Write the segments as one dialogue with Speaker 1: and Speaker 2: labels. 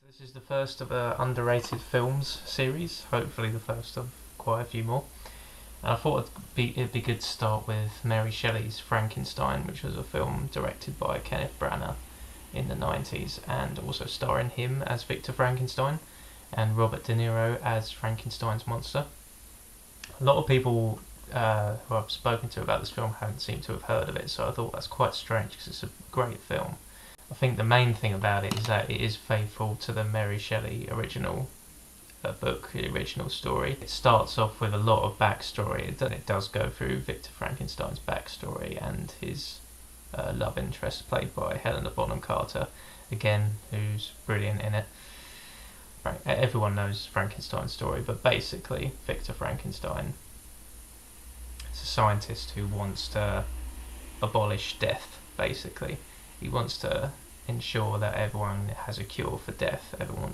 Speaker 1: This is the first of a underrated films series, hopefully the first of quite a few more. And I thought it'd be good to start with Mary Shelley's Frankenstein, which was a film directed by Kenneth Branagh in the 90s, and also starring him as Victor Frankenstein and Robert De Niro as Frankenstein's monster. A lot of people who I've spoken to about this film haven't seemed to have heard of it, so I thought that's quite strange because it's a great film. I think the main thing about it is that it is faithful to the Mary Shelley original book, the original story. It starts off with a lot of backstory. It does go through Victor Frankenstein's backstory and his love interest, played by Helena Bonham Carter, again, who's brilliant in it. Everyone knows Frankenstein's story, but basically Victor Frankenstein is a scientist who wants to abolish death, basically. He wants to ensure that everyone has a cure for death, everyone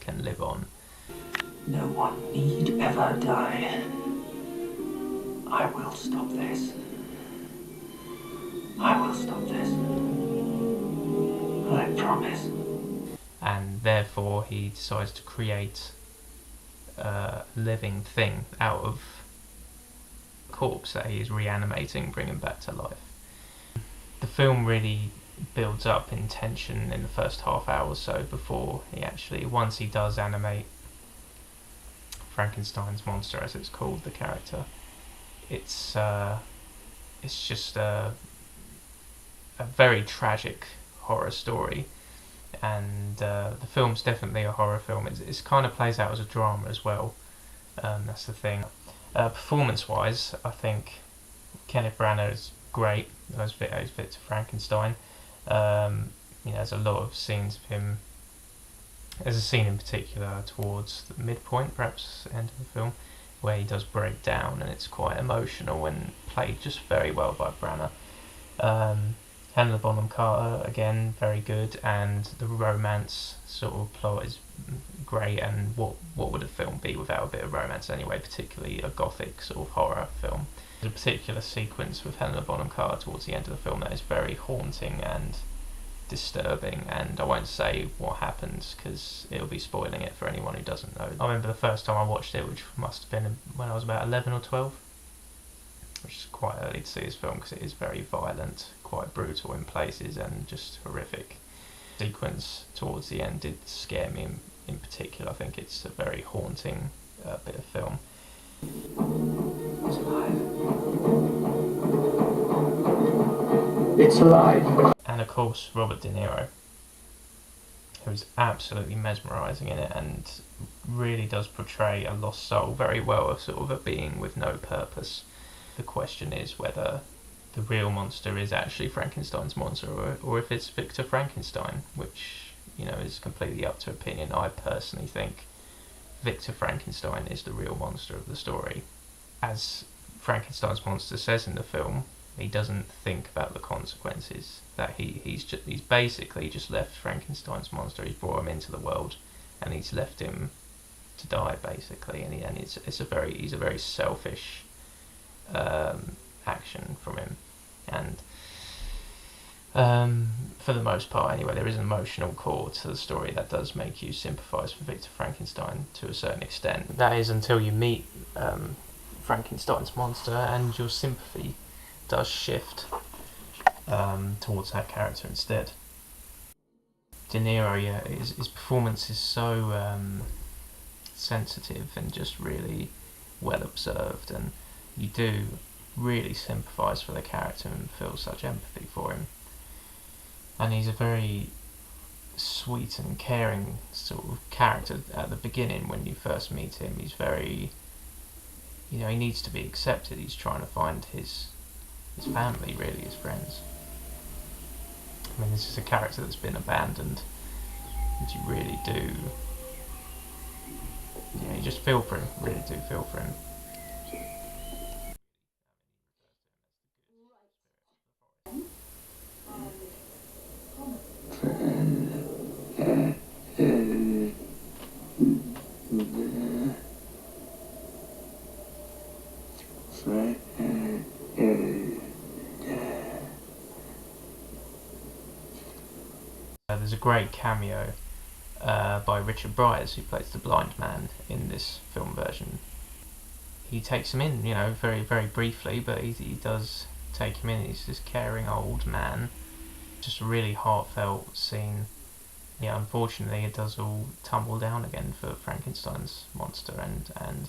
Speaker 1: can live on.
Speaker 2: No one need ever die. I will stop this. I will stop this. I promise.
Speaker 1: And therefore he decides to create a living thing out of a corpse that he is reanimating, bringing back to life. The film really builds up in tension in the first half hour or so before once he does animate Frankenstein's monster, as it's called, the character. It's just a very tragic horror story, and the film's definitely a horror film. It kind of plays out as a drama as well. That's the thing. Performance-wise, I think Kenneth Branagh is great as Victor Frankenstein. There's a lot of scenes of him. There's a scene in particular towards the midpoint, perhaps end of the film, where he does break down, and it's quite emotional and played just very well by Branagh. Helena Bonham Carter, again, very good, and the romance sort of plot is great. And what would a film be without a bit of romance anyway, particularly a gothic sort of horror film? There's a particular sequence with Helena Bonham Carter towards the end of the film that is very haunting and disturbing, and I won't say what happens because it'll be spoiling it for anyone who doesn't know. I remember the first time I watched it, which must have been when I was about 11 or 12, which is quite early to see this film because it is very violent, quite brutal in places, and just horrific. The sequence towards the end did scare me in particular. I think it's a very haunting bit of film.
Speaker 2: It's alive. It's alive.
Speaker 1: And of course, Robert De Niro, who's absolutely mesmerising in it and really does portray a lost soul very well, a sort of a being with no purpose. The question is whether the real monster is actually Frankenstein's monster or if it's Victor Frankenstein, which, is completely up to opinion. I personally think Victor Frankenstein is the real monster of the story. As Frankenstein's monster says in the film, he doesn't think about the consequences. That he's basically just left Frankenstein's monster. He's brought him into the world, and he's left him to die basically. And he's a very selfish action from him. And for the most part, anyway, there is an emotional core to the story that does make you sympathise for Victor Frankenstein to a certain extent. That is until you meet Frankenstein's monster, and your sympathy does shift towards that character instead. De Niro, his performance is so sensitive and just really well observed, and you do really sympathise for the character and feel such empathy for him. And he's a very sweet and caring sort of character at the beginning when you first meet him. He's very, he needs to be accepted. He's trying to find his family, really, his friends. I mean, this is a character that's been abandoned, and you really do, you just feel for him, really do feel for him. There's a great cameo by Richard Bryars, who plays the blind man in this film version. He takes him in, very, very briefly, but he does take him in. He's this caring old man. Just a really heartfelt scene. Yeah, unfortunately, it does all tumble down again for Frankenstein's monster, and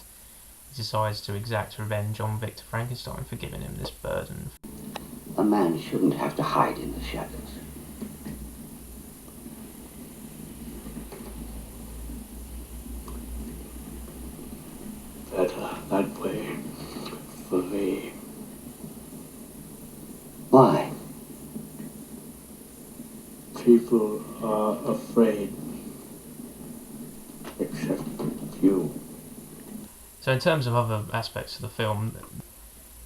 Speaker 1: he decides to exact revenge on Victor Frankenstein for giving him this burden.
Speaker 3: A man shouldn't have to hide in the shadows.
Speaker 2: Better that way for me.
Speaker 3: Why?
Speaker 2: People are afraid. Except you.
Speaker 1: So in terms of other aspects of the film,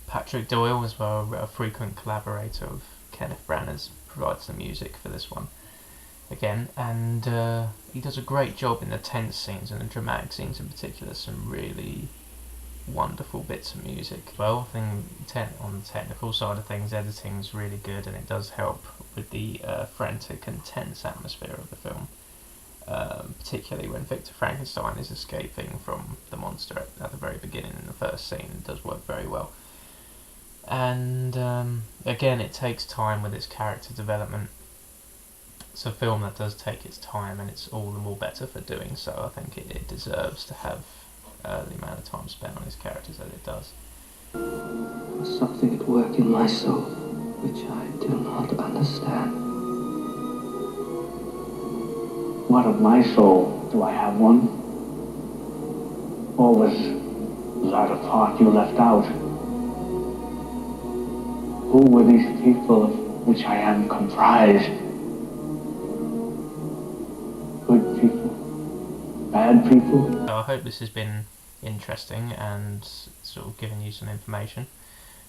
Speaker 1: Patrick Doyle, as well, a frequent collaborator of Kenneth Branagh's, provides the music for this one again, and he does a great job in the tense scenes and the dramatic scenes in particular. Some really wonderful bits of music. Well, I think on the technical side of things, editing's really good, and it does help with the frantic and tense atmosphere of the film, particularly when Victor Frankenstein is escaping from the monster at the very beginning in the first scene. It does work very well. And again, it takes time with its character development. It's a film that does take its time, and it's all the more better for doing so. I think it deserves to have the amount of time spent on its characters that it does.
Speaker 2: There's something at work in my soul which I do not understand. What of my soul? Do I have one? Or was that a part you left out? Who were these people of which I am comprised? Good people? Bad people?
Speaker 1: So I hope this has been interesting and sort of given you some information.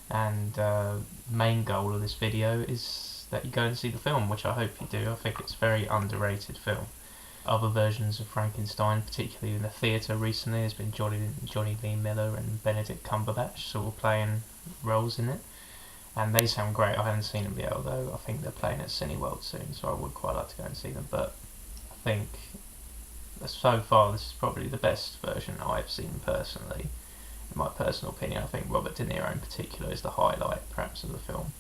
Speaker 1: And the main goal of this video is that you go and see the film, which I hope you do. I think it's a very underrated film. Other versions of Frankenstein, particularly in the theatre recently, has been Johnny Lee Miller and Benedict Cumberbatch sort of playing roles in it. And they sound great. I haven't seen them yet, although I think they're playing at Cineworld soon, so I would quite like to go and see them. But I think so far this is probably the best version I've seen personally. In my personal opinion, I think Robert De Niro in particular is the highlight, perhaps, of the film.